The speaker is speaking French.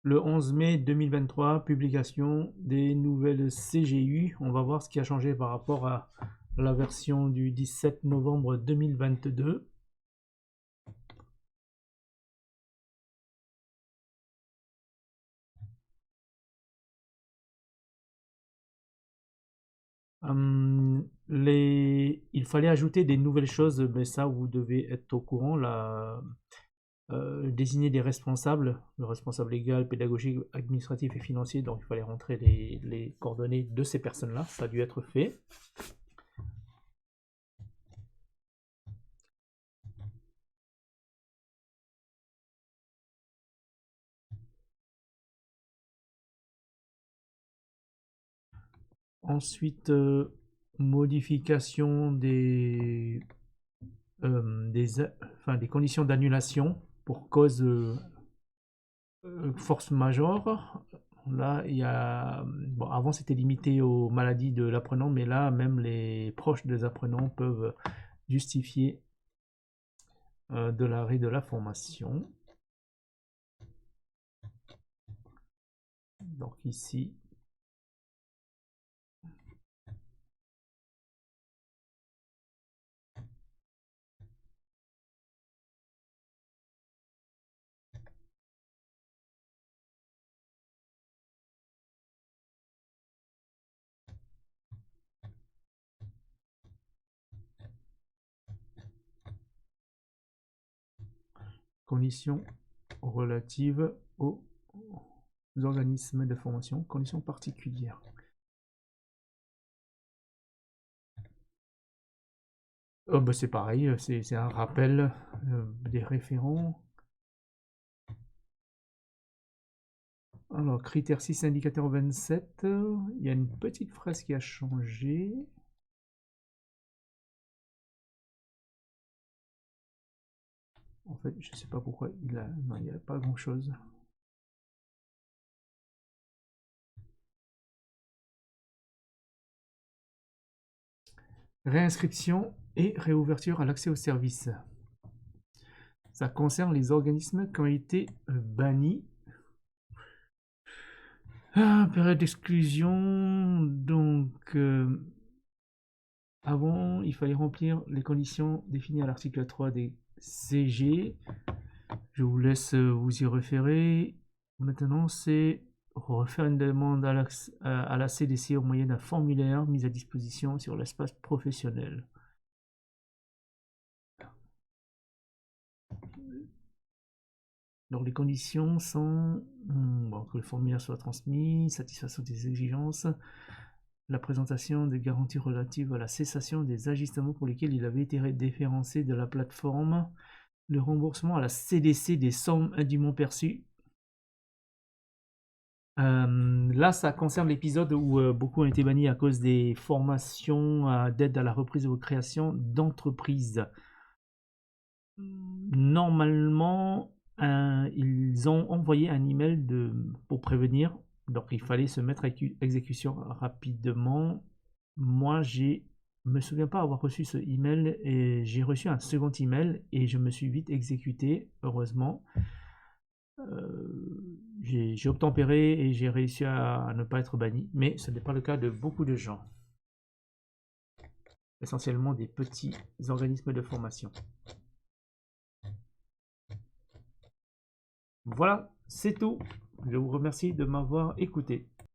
Le 11 mai 2023, publication des nouvelles CGU. On va voir ce qui a changé par rapport à la version du 17 novembre 2022. Il fallait ajouter des nouvelles choses, mais ça vous devez être au courant. Désigner des responsables, le responsable légal, pédagogique, administratif et financier, donc il fallait rentrer les coordonnées de ces personnes-là, ça a dû être fait. Ensuite, modification des conditions d'annulation pour cause force majeure. Là, il y a. Bon, avant, c'était limité aux maladies de l'apprenant, mais là, même les proches des apprenants peuvent justifier de l'arrêt de la formation. Donc ici, conditions relatives aux organismes de formation, conditions particulières. Bah, c'est pareil, c'est un rappel des référents. Alors, critère 6, indicateur 27, il y a une petite phrase qui a changé. En fait, je ne sais pas pourquoi non, il n'y a pas grand chose. Réinscription et réouverture à l'accès aux services. Ça concerne les organismes qui ont été bannis. Période d'exclusion, donc avant il fallait remplir les conditions définies à l'article 3 des CG. Je vous laisse vous y référer. Maintenant, c'est refaire une demande à la CDC au moyen d'un formulaire mis à disposition sur l'espace professionnel. Donc les conditions sont que le formulaire soit transmis, satisfaction des exigences, la présentation des garanties relatives à la cessation des ajustements pour lesquels il avait été déréférencé de la plateforme, le remboursement à la CDC des sommes indûment perçues. Là, ça concerne l'épisode où beaucoup ont été bannis à cause des formations d'aide à la reprise ou création d'entreprises. Normalement, ils ont envoyé un email pour prévenir, donc il fallait se mettre à exécution rapidement. Moi, je me souviens pas avoir reçu ce email et j'ai reçu un second email et je me suis vite exécuté, heureusement. J'ai obtempéré et j'ai réussi à ne pas être banni, mais ce n'est pas le cas de beaucoup de gens. Essentiellement des petits organismes de formation. Voilà, c'est tout. Je vous remercie de m'avoir écouté.